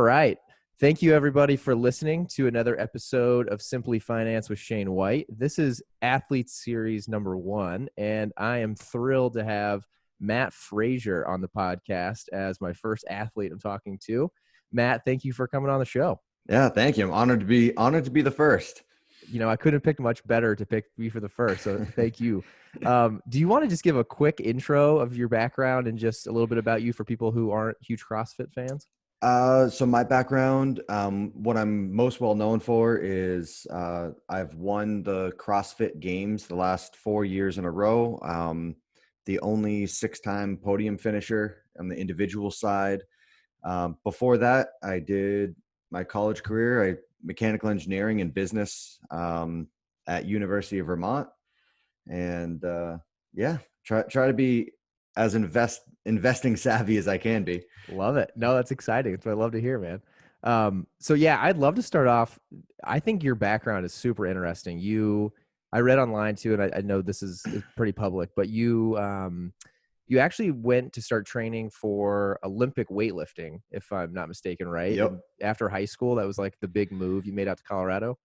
right. Thank you, everybody, for listening to another episode of Simply Finance with Shane White. This is Athlete Series number 1, and I am thrilled to have Mat Fraser on the podcast as my first athlete I'm talking to. Matt, thank you for coming on the show. Yeah, thank you. I'm honored to be the first. You know, I couldn't pick much better to pick me for the first, so thank you. Do you want to just give a quick intro of your background and just a little bit about you for people who aren't huge CrossFit fans? So my background, what I'm most well known for is I've won the CrossFit Games the last 4 years in a row. The only 6-time podium finisher on the individual side. Before that, I did my college career, mechanical engineering and business at University of Vermont, and try to be as investing savvy as I can be. Love it. No, that's exciting. That's what I love to hear, man. So yeah, I'd love to start off. I think your background is super interesting. I read online too, and I know this is pretty public, but you actually went to start training for Olympic weightlifting, if I'm not mistaken, right? Yep. And after high school, that was like the big move you made out to Colorado.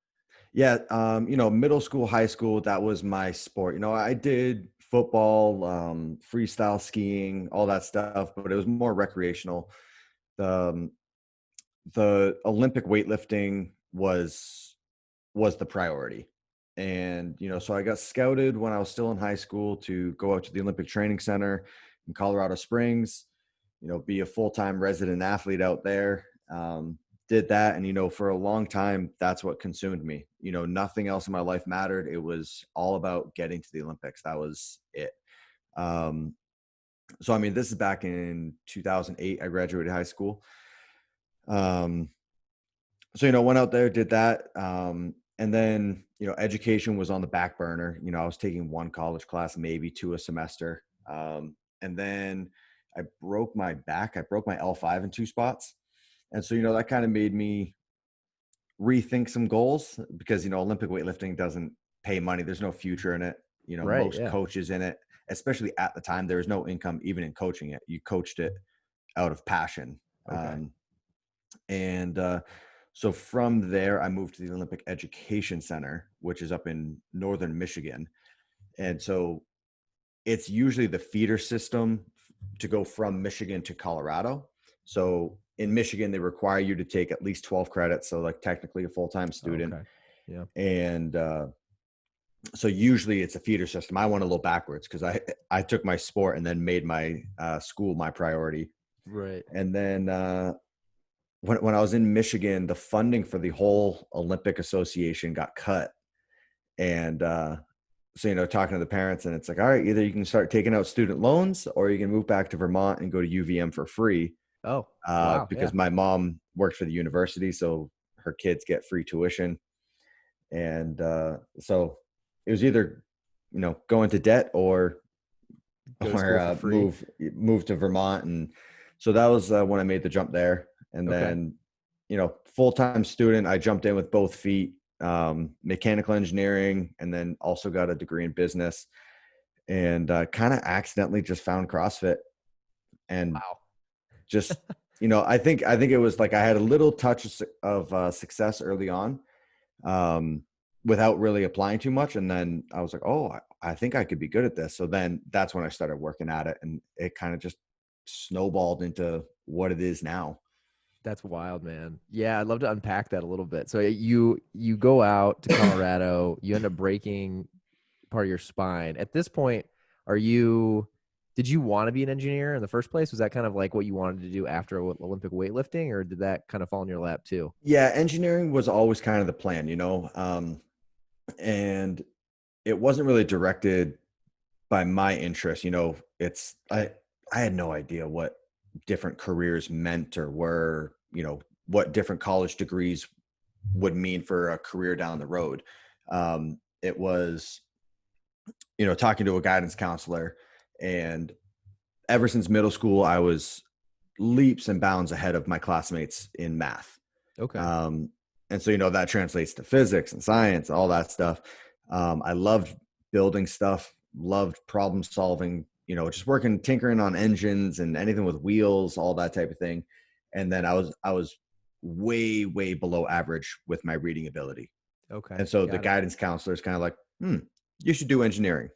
Yeah. Middle school, high school, that was my sport. I did football, freestyle skiing, all that stuff, but it was more recreational. The Olympic weightlifting was the priority. And, so I got scouted when I was still in high school to go out to the Olympic Training Center in Colorado Springs, be a full-time resident athlete out there. Did that. And, for a long time, that's what consumed me. Nothing else in my life mattered. It was all about getting to the Olympics. That was it. So, this is back in 2008. I graduated high school. Went out there, did that. And then, education was on the back burner. I was taking one college class, maybe 2 a semester. And then I broke my back. I broke my L5 in 2 spots. And so, that kind of made me rethink some goals because, Olympic weightlifting doesn't pay money. There's no future in it. Right, Most coaches in it, especially at the time, there was no income even in coaching it. You coached it out of passion. Okay. So from there, I moved to the Olympic Education Center, which is up in northern Michigan. And so it's usually the feeder system to go from Michigan to Colorado. So in Michigan, they require you to take at least 12 credits. So like technically a full-time student. Okay. Yeah. And so usually it's a feeder system. I went a little backwards because I took my sport and then made my school my priority. Right. And then when I was in Michigan, the funding for the whole Olympic Association got cut. And so, talking to the parents, and it's like, all right, either you can start taking out student loans or you can move back to Vermont and go to UVM for free. Oh, wow. Because my mom worked for the university, so her kids get free tuition. And so it was either, go into debt or move to Vermont. And so that was when I made the jump there. And then, full-time student, I jumped in with both feet, mechanical engineering, and then also got a degree in business, and kind of accidentally just found CrossFit. And wow. Just, I think it was like I had a little touch of success early on without really applying too much. And then I was like, oh, I think I could be good at this. So then that's when I started working at it, and it kind of just snowballed into what it is now. That's wild, man. Yeah, I'd love to unpack that a little bit. So you go out to Colorado, you end up breaking part of your spine. At this point, did you want to be an engineer in the first place? Was that kind of like what you wanted to do after Olympic weightlifting, or did that kind of fall in your lap too? Yeah, engineering was always kind of the plan, and it wasn't really directed by my interest. I had no idea what different careers meant or were, what different college degrees would mean for a career down the road. It was, talking to a guidance counselor, and ever since middle school, I was leaps and bounds ahead of my classmates in math. Okay. And so, that translates to physics and science, all that stuff. I loved building stuff, loved problem solving, just tinkering on engines and anything with wheels, all that type of thing. And then I was way, way below average with my reading ability. Okay. And so the Got it. guidance counselor is kind of like, you should do engineering.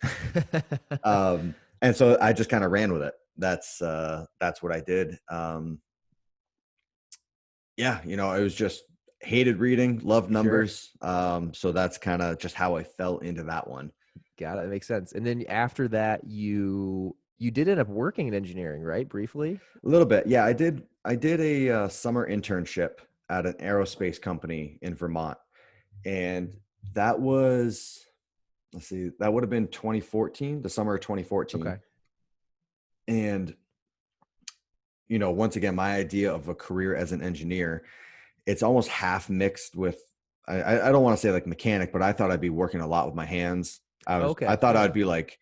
And so I just kind of ran with it. That's what I did. Yeah, it was just hated reading, loved Sure. numbers. So that's kind of just how I fell into that one. Got it. That makes sense. And then after that, you did end up working in engineering, right? Briefly. A little bit. Yeah, I did a summer internship at an aerospace company in Vermont. And that was, let's see, that would have been 2014, the summer of 2014. Okay. And once again, my idea of a career as an engineer, it's almost half mixed with, I don't want to say like mechanic, but I thought I'd be working a lot with my hands. I Okay. thought Yeah. I'd be like,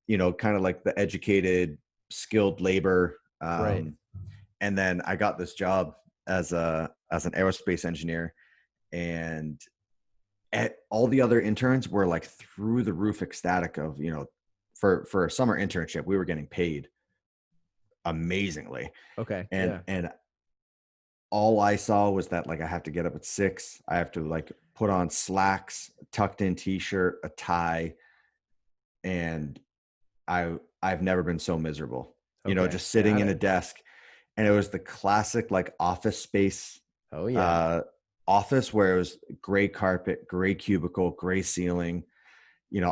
kind of like the educated, skilled labor. Right. And then I got this job as an aerospace engineer, and all the other interns were like through the roof ecstatic of, for a summer internship, we were getting paid amazingly. Okay. And Yeah. all I saw was that like I have to get up at 6. I have to like put on slacks, tucked in t-shirt, a tie, and I've never been so miserable. Okay. Just sitting Got in a it. desk, and it was the classic like office space Oh yeah. uh office where it was gray carpet, gray cubicle, gray ceiling.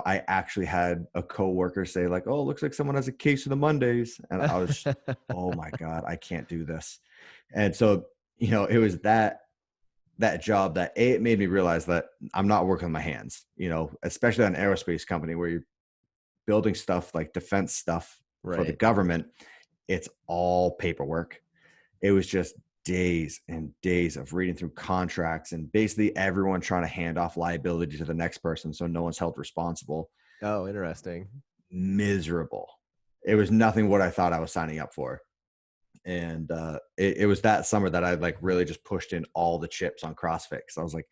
I actually had a coworker say like, "Oh, it looks like someone has a case of the Mondays." And I was, "Oh my God, I can't do this." And so, it was that job that it made me realize that I'm not working with my hands, especially on an aerospace company where you're building stuff like defense stuff for the Right. government. It's all paperwork. It was just days and days of reading through contracts and basically everyone trying to hand off liability to the next person so no one's held responsible. Oh, interesting. Miserable. It was nothing what I thought I was signing up for. And it was that summer that I like really just pushed in all the chips on CrossFit, because I was like,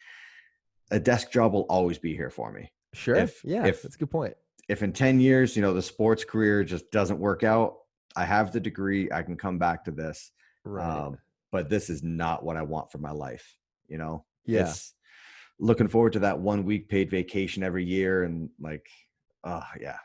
a desk job will always be here for me. Sure. If Yeah. if That's a good point. if in 10 years, the sports career just doesn't work out, I have the degree, I can come back to this. Right. Um, but this is not what I want for my life. Yeah. It's looking forward to that 1 week paid vacation every year. And like, oh yeah,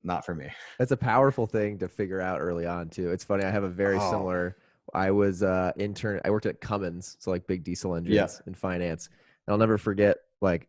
not for me. That's a powerful thing to figure out early on too. It's funny. I have a very Oh similar. I was intern. I worked at Cummins, so like big diesel yeah. engines in finance. And I'll never forget like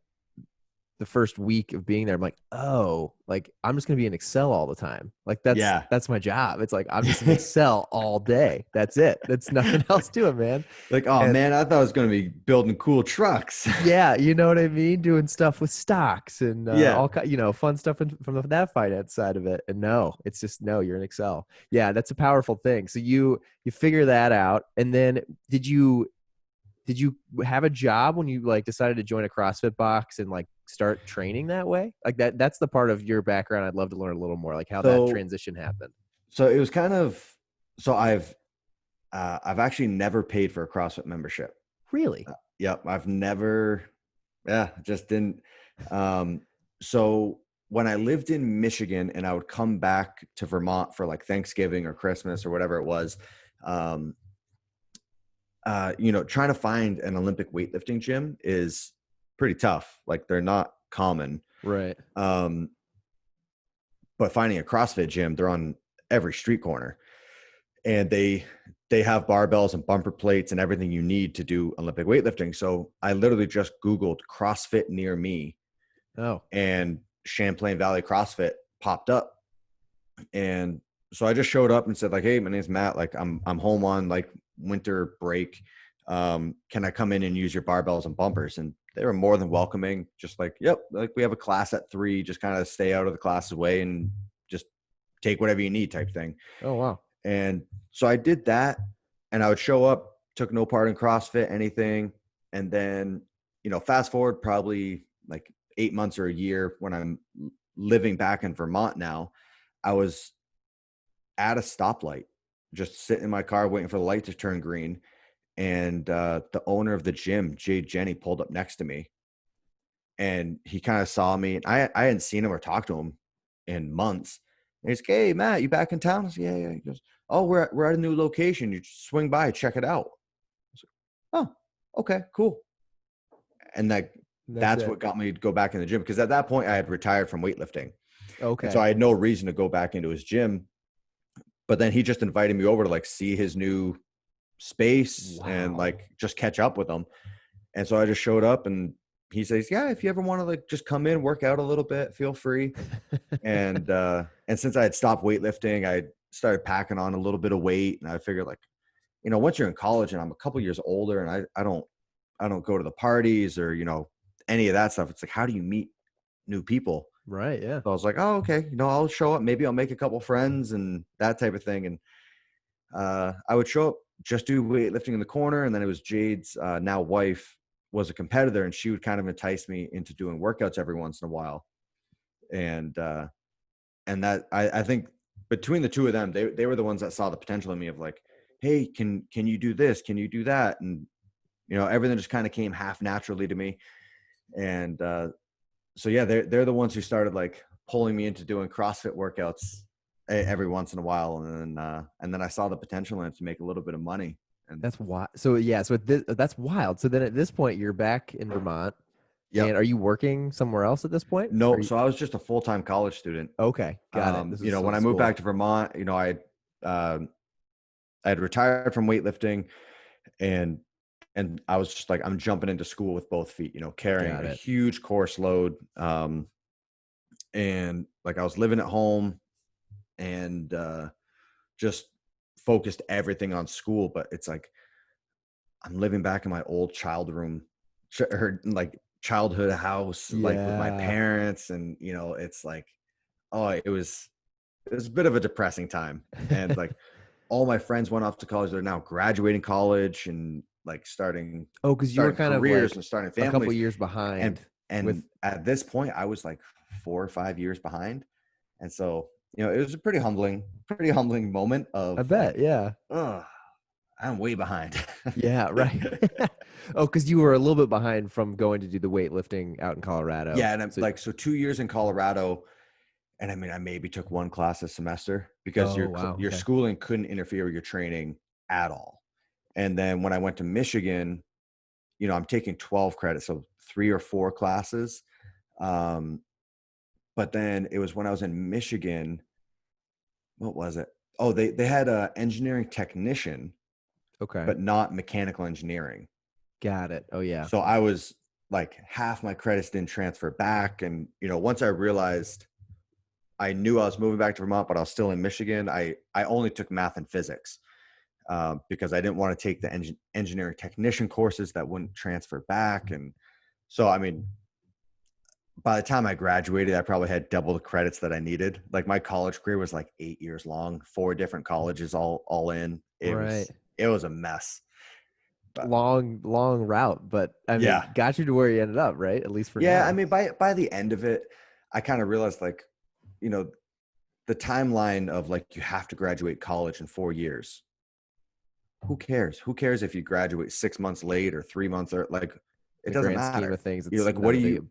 the first week of being there. I'm like, oh, like I'm just gonna be in Excel all the time. Like Yeah. that's my job. It's like I'm just in Excel all day. That's it. That's nothing else to it, man. Like, oh And man, I thought I was going to be building cool trucks. yeah, you know what I mean? Doing stuff with stocks and Yeah. fun stuff from that finance side of it. And no, it's just no, you're in Excel. Yeah, that's a powerful thing. So you figure that out, and then did you have a job when you like decided to join a CrossFit box and like start training that way? Like that's the part of your background I'd love to learn a little more, like how that So, transition happened. so it was kind of, so I've actually never paid for a CrossFit membership. Really? Yep. I've never, yeah, just didn't. Um, so when I lived in Michigan and I would come back to Vermont for like Thanksgiving or Christmas or whatever it was, um, trying to find an Olympic weightlifting gym is pretty tough. Like they're not common. Right. Um, but finding a CrossFit gym, they're on every street corner, and they have barbells and bumper plates and everything you need to do Olympic weightlifting. So I literally just Googled CrossFit near me, Oh, and Champlain Valley CrossFit popped up. And so I just showed up and said like, "Hey, my name's Matt. Like I'm home on like winter break. Can I come in and use your barbells and bumpers?" And they were more than welcoming. Just like, "Yep, like we have a class at 3. Just kind of stay out of the class's way and just take whatever you need," type thing. oh wow. And so I did that, and I would show up, took no part in CrossFit, anything. And then, fast forward probably like 8 months or a year when I'm living back in Vermont now, I was at a stoplight, just sitting in my car waiting for the light to turn green. And the owner of the gym, Jay Jenny, pulled up next to me, and he kind of saw me. And I hadn't seen him or talked to him in months. And he's like, "Hey, Matt, you back in town?" I said, "Yeah, yeah." He goes, "Oh, we're at a new location. You just swing by, check it out." oh, okay, cool. And That's that's it. what got me to go back in the gym, because at that point I had retired from weightlifting. And so Okay. I had no reason to go back into his gym. But then he just invited me over to like see his new space and Wow. like just catch up with him. And so I just showed up, and he says, yeah, if you ever want to like just come in, work out a little bit, feel free. And since I had stopped weightlifting, I started packing on a little bit of weight, and I figured like, once you're in college and I'm a couple years older and I don't go to the parties or, any of that stuff. It's like, how do you meet new people? Right. Yeah. So I was like, oh, okay, I'll show up. Maybe I'll make a couple friends and that type of thing. And I would show up, just do weightlifting in the corner. And then it was Jade's now wife was a competitor, and she would kind of entice me into doing workouts every once in a while. And that I think between the two of them, they were the ones that saw the potential in me of like, hey, can you do this? Can you do that? And everything just kind of came half naturally to me. And so yeah, they're the ones who started like pulling me into doing CrossFit workouts every once in a while, and then I saw the potential in it to make a little bit of money. And That's wild. So yeah, so that's wild. So then at this point, you're back in Vermont, and yep, are you working somewhere else at this point? Are no, you so I was just a full-time college student. okay? Got it. This is When still I moved school. back to Vermont, I had retired from weightlifting, and I was just like, I'm jumping into school with both feet, carrying Got a it. huge course load. And like I was living at home, and just focused everything on school. But it's like I'm living back in my old or like childhood house, like with my Yeah. parents, and it's like, oh, it was a bit of a depressing time. And like all my friends went off to college; they're now graduating college and like starting Oh, because you were starting kind of careers like and starting a couple families. years And behind with. at this point, I was like 4 or 5 years behind. And so, it was a pretty humbling moment I of bet. like, Yeah. oh, I'm way behind. Yeah. Right. Oh, because you were a little bit behind from going to do the weightlifting out in Colorado. Yeah. And I'm So like, so 2 years in Colorado. And I mean, I maybe took one class a semester because oh wow. your Okay. schooling couldn't interfere with your training at all. And then when I went to Michigan, I'm taking 12 credits, so 3 or 4 classes. Um, but then it was when I was in Michigan, what was it? Oh, they had a engineering technician, Okay. but not mechanical engineering. Got it. Oh yeah. So I was like half my credits didn't transfer back. And, once I realized I knew I was moving back to Vermont, but I was still in Michigan, I only took math and physics because I didn't want to take the engineering technician courses that wouldn't transfer back. And so, I mean, by the time I graduated, I probably had double the credits that I needed. Like my college career was like 8 years long, 4 different colleges all in. It Right. was it was a mess. But Long route, but I yeah. mean, got you to where you ended up, right? At least for Yeah, I now. mean by the end of it, I kind of realized like, you know, the timeline of like you have to graduate college in 4 years. Who cares? Who cares if you graduate 6 months late or 3 months, or like it In the doesn't grand scheme matter. of things, You're it's like, not a big.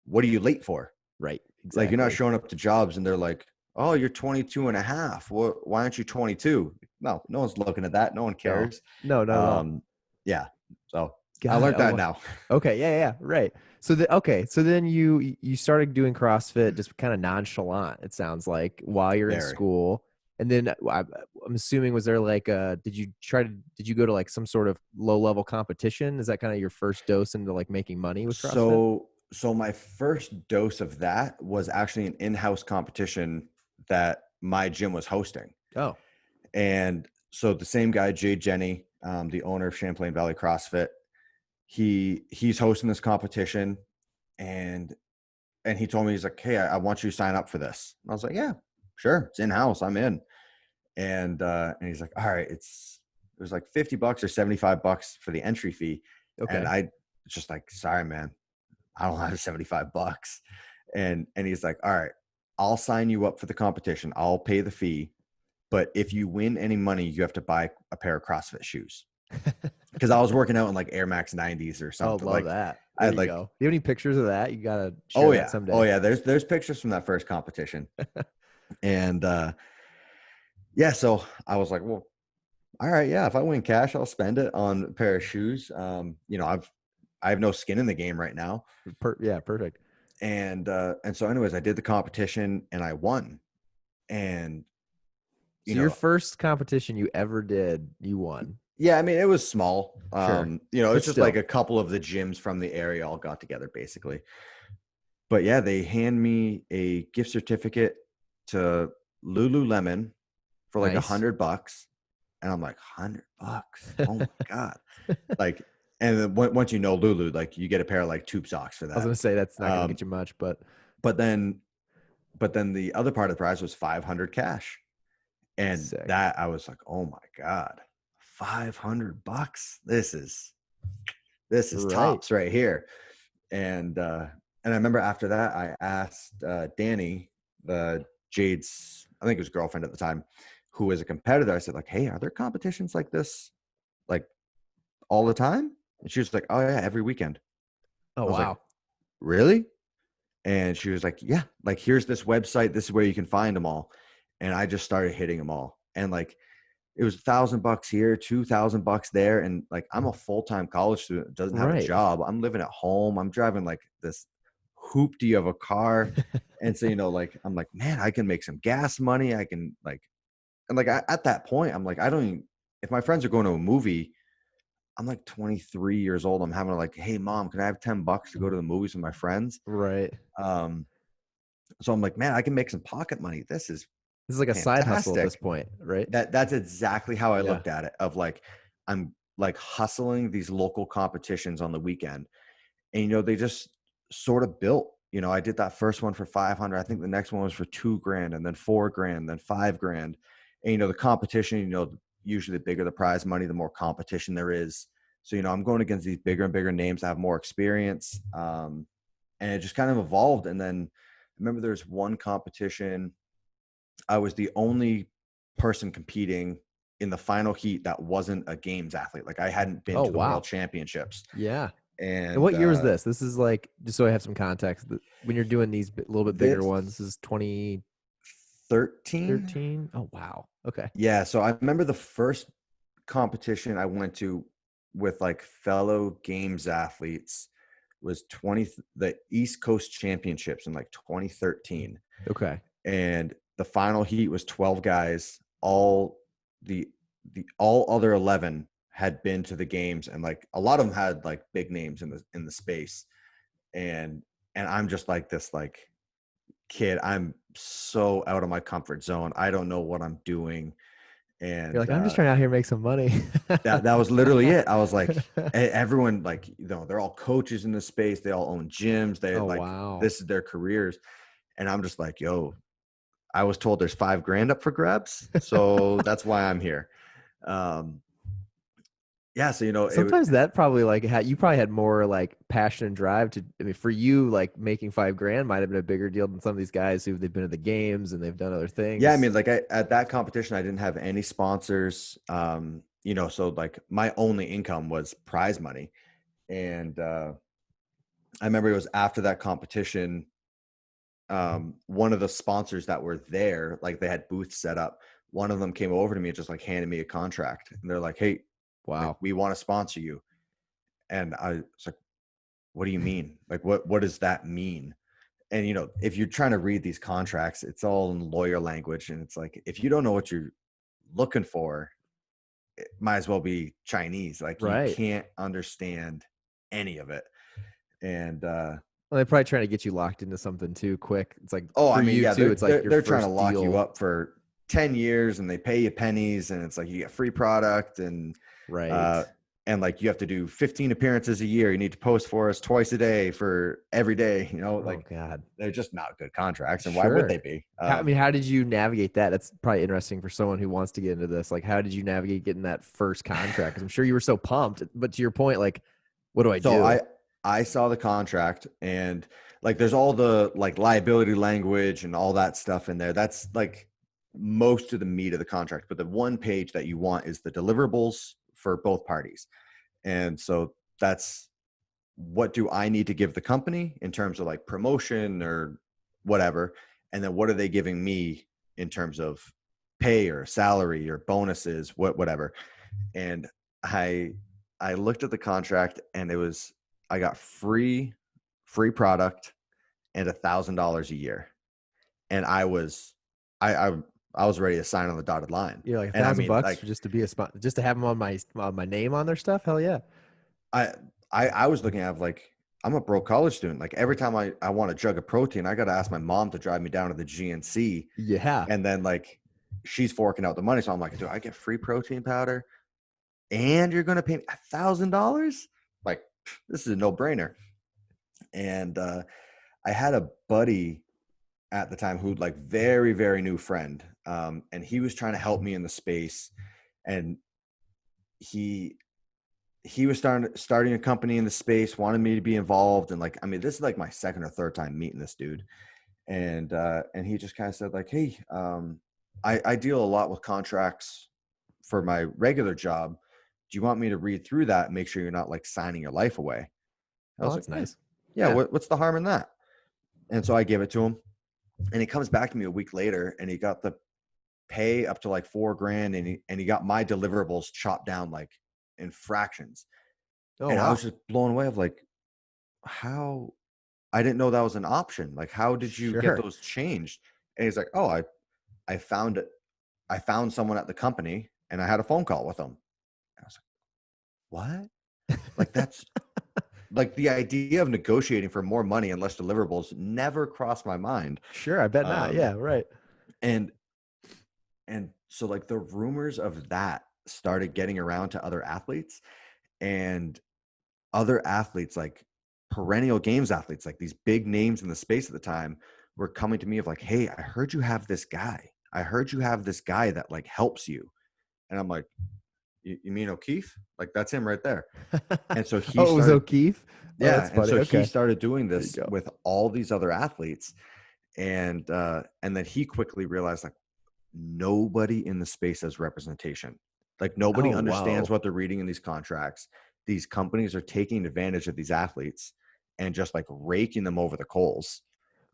what are you late for? Right. Like you're not Exactly. showing up to jobs and they're like, oh, you're 22 and a half. Why aren't you 22? No one's looking at that. No one No. cares. No, not at all. Um, yeah. So I Got it. learned Oh, that wow. now. Okay. Yeah, yeah, right. So then you started doing CrossFit just kind of nonchalant, it sounds like, while you're in Very. school. And then I'm assuming, was there like did you go to like some sort of low level competition? Is that kind of your first dose into like making money with CrossFit? So my first dose of that was actually an in-house competition that my gym was hosting. Oh, And so the same guy, Jay Jenny, the owner of Champlain Valley CrossFit, he's hosting this competition, and he told me, he's like, hey, I want you to sign up for this. And I was like, yeah, sure, it's in-house, I'm in. And he's like, all right, it was like $50 or $75 for the entry fee. And okay. I just like, sorry, man, I don't have $75. And he's like, all right, I'll sign you up for the competition. I'll pay the fee. But if you win any money, you have to buy a pair of CrossFit shoes. Because I was working out in like Air Max 90s or Oh, something. love Like that. I There had you like, go. Do you have any pictures of that? You gotta oh share that yeah, oh someday. yeah. There's pictures from that first competition. And yeah, so I was like, well, all right, yeah, if I win cash, I'll spend it on a pair of shoes. I have no skin in the game right now. Yeah, perfect. And so anyways, I did the competition and I won. And, you So your know, first competition you ever did, you won. yeah, I mean, it was small. Sure. But It's just like still. a couple of the gyms from the area all got together basically. But yeah, they hand me a gift certificate to Lululemon for like Nice. $100. And I'm like, $100? Oh my God. Like, and then once you know Lulu, like you get a pair of like tube socks for I was that. gonna say that's not gonna Um, get you much, but but then, but then the other part of the prize was 500 cash. And sick. that I was like, oh my God, $500. This is Right. tops right here. And I remember after that, I asked Danny, the Jade's, I think it was girlfriend at the time, who was a competitor. I said, like, hey, are there competitions like this like all the time? And she was like, oh yeah, every weekend. Oh I was like, wow. really? And she was like, yeah, like here's this website. This is where you can find them all. And I just started hitting them all. And like it was $1,000 here, $2,000 there. And like I'm a full-time college student, doesn't have a Right. job. I'm living at home. I'm driving like this hoopty of a car. And so, like I'm like, man, I can make some gas money. I can like, and like at that point, I'm like, I don't even, if my friends are going to a movie, I'm like 23 years old. I'm having like, hey mom, can I have $10 to go to the movies with my friends? Right. Um, so I'm like, man, I can make some pocket money. This is This is like a side hustle at this fantastic. point, right? That's exactly how I Yeah. looked at it. Of like, I'm like hustling these local competitions on the weekend, and they just sort of built. I did that first one for 500. I think the next one was for 2 grand, and then 4 grand, then 5 grand. And the competition. Usually the bigger the prize money, the more competition there is. So I'm going against these bigger and bigger names that have more experience, and it just kind of evolved. And then I remember there's one competition. I was the only person competing in the final heat that wasn't a games athlete. Like I hadn't been Oh to the world wow. championships. Yeah. And And what year was this? This is like, just so I have some context, when you're doing these little bit bigger this ones, this is 2013. 13. Oh wow. Okay. Yeah. So I remember the first competition I went to with like fellow games athletes was the East Coast Championships in like 2013. Okay. And the final heat was 12 guys. The all other 11 had been to the games, and like a lot of them had like big names in the space. And I'm just like this like kid. I'm so out of my comfort zone. I don't know what I'm doing. You're And like, I'm just trying out here to make some money. that was literally it. I was like, everyone, like, they're all coaches in the space. They all own gyms. They Oh like, wow. this is their careers. And I'm just like, yo, I was told there's 5 grand up for grabs. So that's why I'm here. Um, yeah. So, Sometimes that probably like you probably had more like passion and drive to. I mean, for you, like making 5 grand might have been a bigger deal than some of these guys who they've been to the games and they've done other yeah, I things. mean, like at that competition, I didn't have any sponsors. So like my only income was prize money. And I remember it was after that competition. One of the sponsors that were there, like they had booths set up. One of them came over to me and just like handed me a contract. And they're like, hey, like Wow. we want to sponsor you. And I was like, what do you mean? Like, what does that mean? And if you're trying to read these contracts, it's all in lawyer language. And it's like, if you don't know what you're looking for, it might as well be Chinese. Like you Right. can't understand any of it. And Well, they're probably trying to get you locked into something too quick. It's like oh, I for mean, you yeah, too. It's like your they're trying to first lock you deal. up for 10 years, and they pay you pennies, and it's like you get free product, Right. uh and like you have to do 15 appearances a year. You need to post for us twice a day for every day, Oh like God. they're just not good contracts. And why would Sure. they be? I mean, how did you navigate that? That's probably interesting for someone who wants to get into this. Like, how did you navigate getting that first contract? Because I'm sure you were so pumped. But to your point, like, what do I So do? I saw the contract, and like there's all the like liability language and all that stuff in there. That's like most of the meat of the contract. But the one page that you want is the deliverables for both parties. And so that's, what do I need to give the company in terms of like promotion or whatever? And then what are they giving me in terms of pay or salary or bonuses, whatever. And I looked at the contract, and I got free product and $1,000 a year. And I was ready to sign on the dotted line. You're like And I mean, $1,000 like, for just to be a spot, just to have them on my name on their stuff. Hell yeah. I I was looking at, like, I'm a broke college student. Like, every time I want a jug of protein, I got to ask my mom to drive me down to the GNC, Yeah. and then, like, she's forking out the money. So I'm like, do I get free protein powder and you're going to pay me $1,000? Like, this is a no brainer. And I had a buddy at the time who, like, very, very new friend. And he was trying to help me in the space, and he was starting a company in the space, wanted me to be involved. And, like, I mean, this is like my second or third time meeting this dude. And he just kind of said, like, hey, I deal a lot with contracts for my regular job. Do you want me to read through that and make sure you're not, like, signing your life away? I Oh, was like, that's nice. yeah, what's the harm in that? And so I gave it to him, and he comes back to me a week later, and he got the pay up to like $4,000, and he got my deliverables chopped down, like, in fractions. Oh, And I wow. was just blown away of, like, how I didn't know that was an option. Like, how did you get Sure. those changed? And he's like, oh, I found it. I found someone at the company, and I had a phone call with them. And I was like, what? Like, that's like, the idea of negotiating for more money and less deliverables never crossed my mind. Sure. I bet not. Um, Yeah. Right. and so, like, the rumors of that started getting around to other athletes, and other athletes, like perennial games athletes, like these big names in the space at the time, were coming to me of, like, hey, I heard you have this guy. I heard you have this guy that, like, helps you. And I'm like, you mean O'Keefe? Like, that's him right there. And so he Oh, it was started, O'Keefe. Oh, yeah. that's And funny. so he Okay. started doing There you this go. with all these other athletes. And then he quickly realized, like, nobody in the space has representation. Like, nobody Oh, understands whoa. what they're reading in these contracts. These companies are taking advantage of these athletes and just, like, raking them over the coals.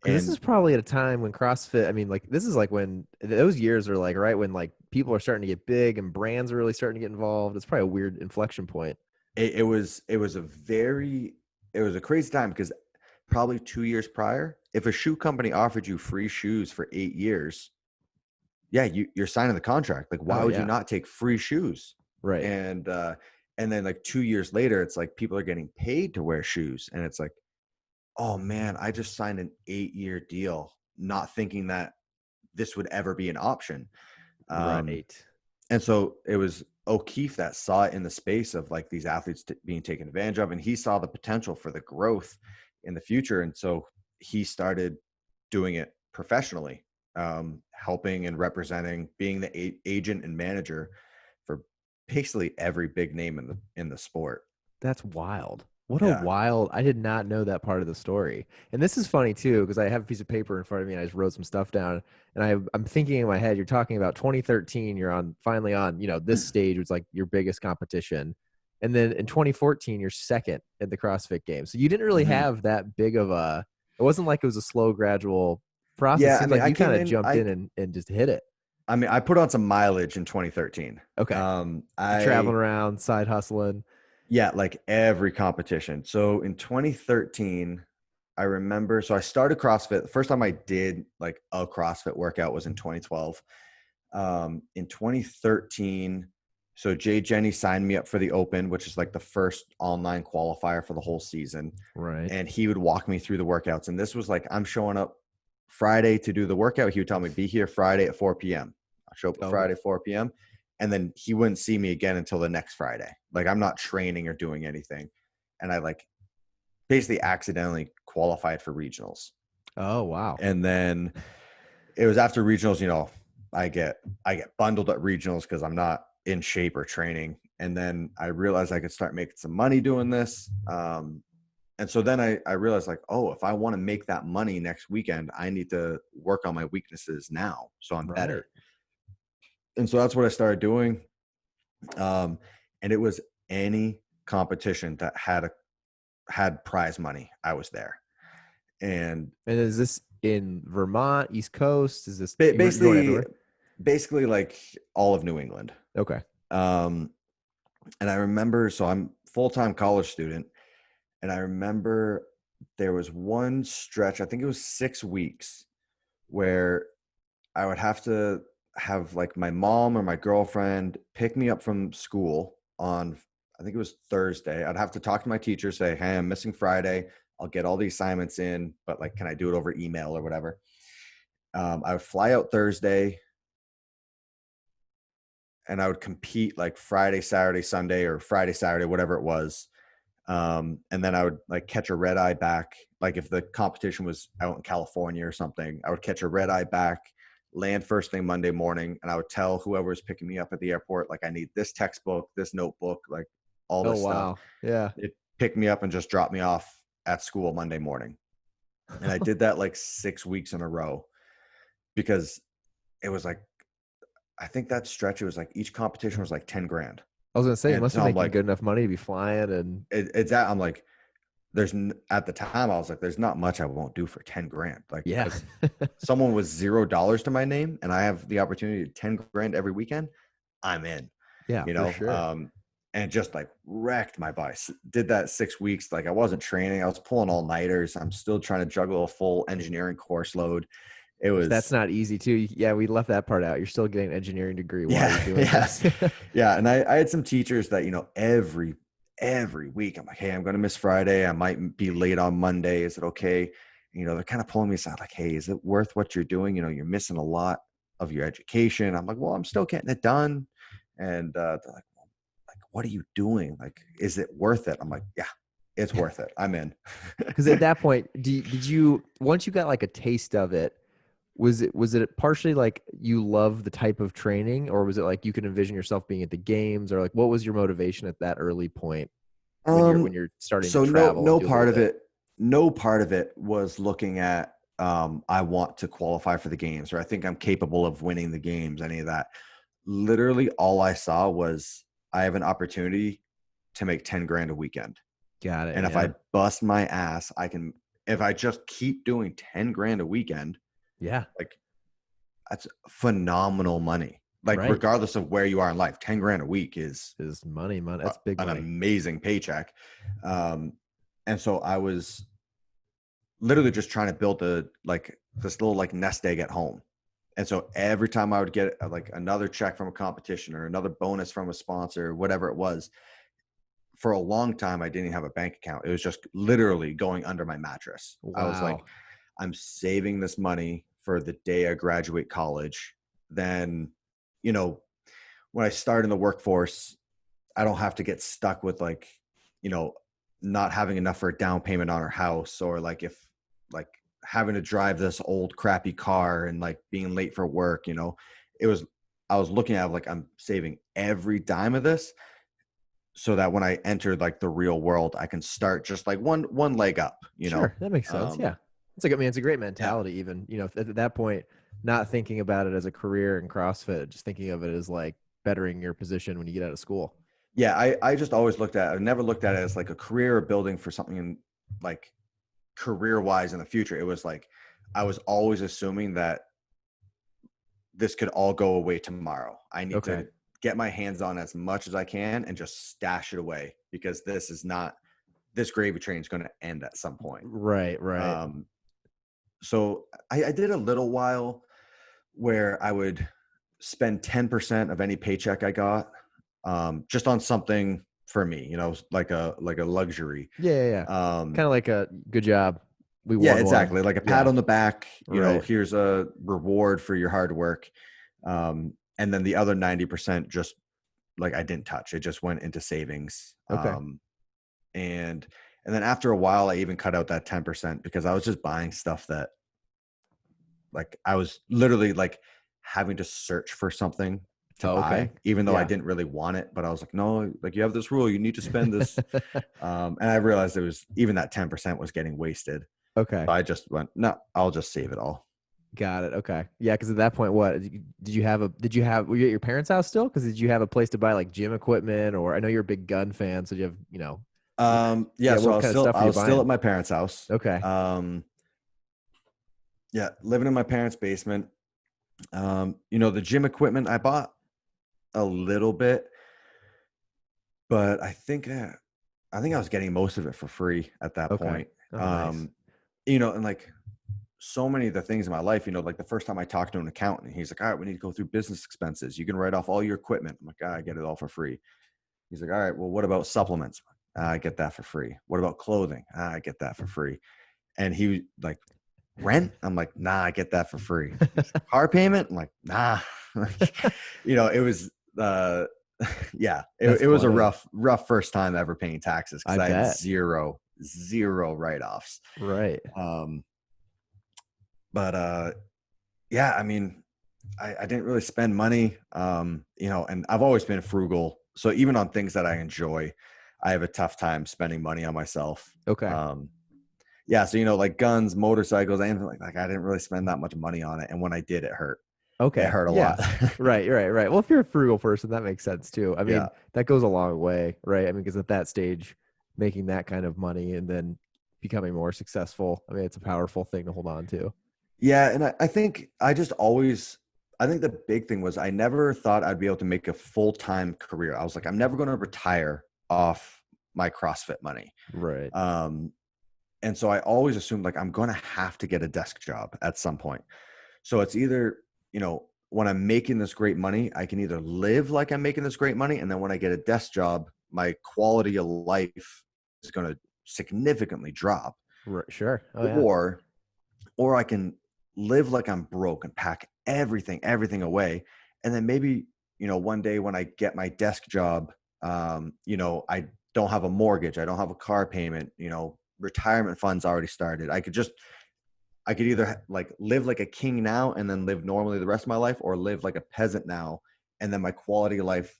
Because this is And probably at a time when CrossFit, I mean, like, this is like when those years are like, right when like people are starting to get big and brands are really starting to get involved. It's probably a weird inflection point. it was a crazy time, because probably 2 years prior, if a shoe company offered you free shoes for 8 years, yeah, you're signing the contract. Like, why Oh, would you yeah. not take free shoes? Right. And then, like, 2 years later, it's like people are getting paid to wear shoes, and it's like, oh man, I just signed an 8-year deal, not thinking that this would ever be an option. Um, Right. and so it was O'Keefe that saw it in the space of, like, these athletes being taken advantage of, and he saw the potential for the growth in the future. And so he started doing it professionally, helping and representing, being the agent and manager for basically every big name in the sport. That's wild. What a Yeah. wild, I did not know that part of the story. And this is funny too, because I have a piece of paper in front of me and I just wrote some stuff down. And I'm thinking in my head, you're talking about 2013, you're finally on, this stage was like your biggest competition. And then in 2014, you're second at the CrossFit Games. So you didn't really Mhm. have that big of it wasn't like it was a slow, gradual process. Yeah, I Seems mean, like I you kind came of in. jumped in and just hit it. I put on some mileage in 2013. Okay. You're traveling I around, side hustling. Yeah, like, every competition. So in 2013, I remember, so I started CrossFit. The first time I did, like, a CrossFit workout was in 2012. In 2013, so Jay Jenny signed me up for the Open, which is like the first online qualifier for the whole season. Right. And he would walk me through the workouts. And this was like, I'm showing up Friday to do the workout. He would tell me, be here Friday at 4 p.m. I'll show up Okay. Friday, 4 p.m. And then he wouldn't see me again until the next Friday. Like, I'm not training or doing anything. And I, like, basically accidentally qualified for regionals. Oh, wow. And then it was after regionals, I get bundled at regionals because I'm not in shape or training. And then I realized I could start making some money doing this. And so then I realized, like, oh, if I want to make that money next weekend, I need to work on my weaknesses now, so I'm Right. better. And so that's what I started doing. And it was any competition that had prize money, I was there. And And is this in Vermont, East Coast? Is this you're going basically everywhere? basically like all of New England. Okay. Um, and I remember, so I'm full-time college student, and I remember there was one stretch, I think it was 6 weeks, where I would have to have like my mom or my girlfriend pick me up from school on, I think it was Thursday. I'd have to talk to my teacher, say, hey, I'm missing Friday. I'll get all the assignments in, but like, can I do it over email or whatever? I would fly out Thursday and I would compete like Friday, Saturday, Sunday, or Friday, Saturday, whatever it was. And then I would like catch a red eye back. Like if the competition was out in California or something, I would catch a red eye back, land first thing Monday morning, and I would tell whoever was picking me up at the airport, like I need this textbook, this notebook, like all Oh, this stuff. wow. Yeah. It picked me up and just dropped me off at school Monday morning. And I did that like 6 weeks in a row because it was like, I think that stretch, it was like each competition was like 10 grand. I was gonna say you And must so be I'm making like, good enough money to be flying and it's that I'm like, at the time I was like, there's not much I won't do for 10 grand. Like, yeah. because someone was $0 to my name and I have the opportunity to 10 grand every weekend, I'm in, Yeah, you for know? sure. And just like wrecked my body. Did that 6 weeks. Like I wasn't training. I was pulling all nighters. I'm still trying to juggle a full engineering course load. It Which that's was, not easy too. Yeah, we left that part out. You're still getting an engineering degree while you're yeah, doing yeah, this. yeah. And I had some teachers that, every week I'm like, hey, I'm going to miss Friday. I might be late on Monday. Is it okay? They're kind of pulling me aside like, hey, is it worth what you're doing? You're missing a lot of your education. I'm like, well, I'm still getting it done. And they're like, what are you doing? Like, is it worth it? I'm like, yeah, it's worth it. I'm in. Because at that point, did you once you got like a taste of it, was it partially like you love the type of training, or was it like you could envision yourself being at the games, or like what was your motivation at that early point when you're um, starting to so no, travel and no do a little part of bit? it, no part of it was looking at, I want to qualify for the games, or I think I'm capable of winning the games, any of that. Literally all I saw was I have an opportunity to make 10 grand a weekend. Got it. And if Yeah. I bust my ass, if I just keep doing 10 grand a weekend, Yeah. like that's phenomenal money. Like Right. regardless of where you are in life, 10 grand a week is Is money, money. That's big an money. amazing paycheck. Um, and so I was literally just trying to build this little like nest egg at home. And so every time I would get like another check from a competition or another bonus from a sponsor, whatever it was, for a long time, I didn't have a bank account. It was just literally going under my mattress. I was like, Wow. I'm saving this money for the day I graduate college. Then, you know, when I start in the workforce, I don't have to get stuck with like, you know, not having enough for a down payment on our house, or like if like having to drive this old crappy car and like being late for work, it was, I was looking at like, I'm saving every dime of this so that when I enter like the real world, I can start just like one leg up, Sure, that makes sense. Yeah. It's like, I mean, it's a great Yeah. mentality, even, at that point, not thinking about it as a career in CrossFit, just thinking of it as like bettering your position when you get out of school. Yeah. I just always I never looked at it as like a career or building for something in like career wise in the future. It was like, I was always assuming that this could all go away tomorrow. I need Okay. to get my hands on as much as I can and just stash it away because this gravy train is going to end at some point. Right, right. Um, so I did a little while where I would spend 10% of any paycheck I got, just on something for me, like a luxury. Yeah, yeah, yeah. Um, Kind of like a good job. We yeah, won one. exactly. Like a pat Yeah, on the back, right. here's a reward for your hard work. And then the other 90% just like I didn't touch. It just went into savings. Okay. And then after a while, I even cut out that 10% because I was just buying stuff that like I was literally like having to search for something to Oh, okay. buy, even though I Yeah. didn't really want it. But I was like, no, like you have this rule, you need to spend this. And I realized it was even that 10% was getting wasted. Okay. So I just went, no, I'll just save it all. Got it. Okay. Yeah, because at that point, what were you at your parents' house still? Because did you have a place to buy like gym equipment, or I know you're a big gun fan, so you have, what, Yeah, yeah, so what kind of stuff I were you was still buying? at my parents' house. Okay. Yeah, living in my parents' basement. The gym equipment I bought a little bit, but I think I was getting most of it for free at that Okay. point. Oh, nice. Um, and like so many of the things in my life, like the first time I talked to an accountant, he's like, all right, we need to go through business expenses. You can write off all your equipment. I'm like, I get it all for free. He's like, all right, well, what about supplements? I get that for free. What about clothing? I get that for free. And he like, rent? I'm like, nah, I get that for free. He's like, car payment? I'm like, nah. It was yeah, That's it was a funny. rough first time ever paying taxes because I I had bet. zero write-offs. Right. Um, but yeah, I mean, I didn't really spend money, and I've always been frugal. So even on things that I enjoy, I have a tough time spending money on myself. Okay. Um, yeah, so like guns, motorcycles, anything like I didn't really spend that much money on it, and when I did, it hurt. It Okay. hurt a Yeah. lot. Right. Right. Right. Well, if you're a frugal person, that makes sense too. I Yeah. mean, that goes a long way, right? I mean, because at that stage, making that kind of money and then becoming more successful, I mean, it's a powerful thing to hold on to. Yeah, and I think I think the big thing was I never thought I'd be able to make a full-time career. I was like, I'm never going to retire off my CrossFit money. Right. Um, and so I always assumed like I'm going to have to get a desk job at some point. So it's either, when I'm making this great money, I can either live like I'm making this great money, and then when I get a desk job, my quality of life is going to significantly drop, Right. Sure. Oh, yeah. or I can live like I'm broke and pack everything away. And then maybe, one day when I get my desk job, I don't have a mortgage, I don't have a car payment, retirement funds already started. I could either like live like a king now and then live normally the rest of my life, or live like a peasant now. And then my quality of life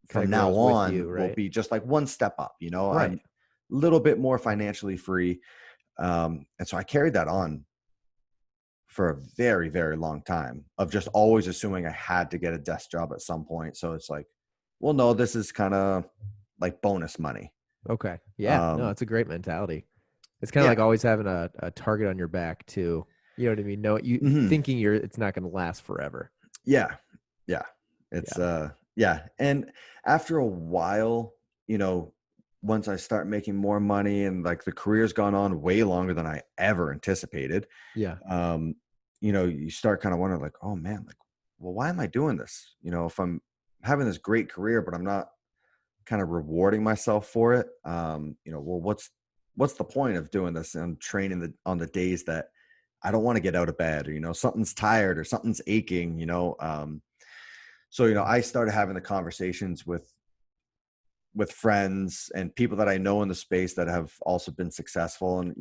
Kind from of now grows with on you, will right? be just like one step up, I'm Right. a little bit more financially free. And so I carried that on for a very, very long time of just always assuming I had to get a desk job at some point. So it's like, well, no, this is kind of like bonus money. Okay. Yeah. No, Um, it's a great mentality. It's kind of like yeah. always having a target on your back too. You know what I mean? No, you hmm thinking it's not going to last forever. Yeah. Yeah. It's, Yeah. yeah. And after a while, you know, once I start making more money and like the career's gone on way longer than I ever anticipated, Yeah. um, you start kind of wondering like, oh man, like, well, why am I doing this? If I'm having this great career, but I'm not kind of rewarding myself for it, well, what's the point of doing this and training on the days that I don't want to get out of bed, or something's tired or something's aching, so I started having the conversations with friends and people that I know in the space that have also been successful, and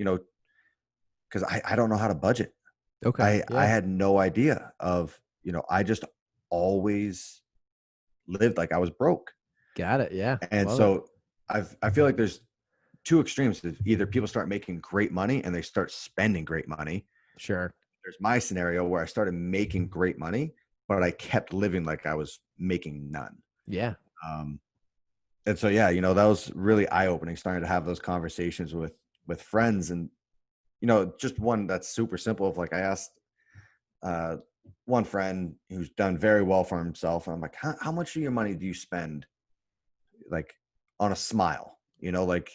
because I don't know how to budget. Okay. I Yeah. had no idea of, I just always lived like I was broke. Got it. Yeah. And Love it. so I feel like there's two extremes. Either people start making great money and they start spending great money. Sure. There's my scenario where I started making great money, but I kept living like I was making none. Yeah. Um, and so, yeah, that was really eye opening, starting to have those conversations with friends. And, just one that's super simple of like, I asked uh, one friend who's done very well for himself. And I'm like, how much of your money do you spend like on a smile? Like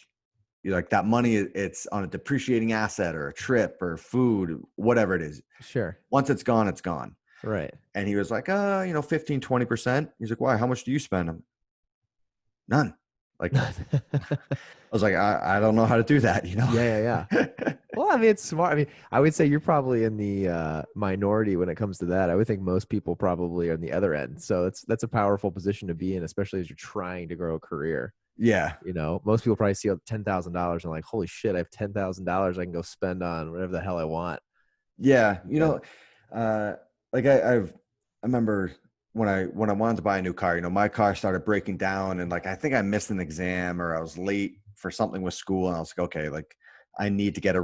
you like that money, it's on a depreciating asset or a trip or food, whatever it is. Sure. Once it's gone, it's gone. Right. And he was like, 15, 20%. He's like, why? How much do you spend? None. Like, I was like, I don't know how to do that, Yeah. Yeah. Yeah. Well, I mean, it's smart. I mean, I would say you're probably in the minority when it comes to that. I would think most people probably are on the other end. So that's a powerful position to be in, especially as you're trying to grow a career. Yeah. Most people probably see $10,000 and like, holy shit, I have $10,000 I can go spend on whatever the hell I want. Yeah. Yeah, Uh, like I remember when I wanted to buy a new car, my car started breaking down, and like, I think I missed an exam or I was late for something with school. And I was like, okay, like I need to get a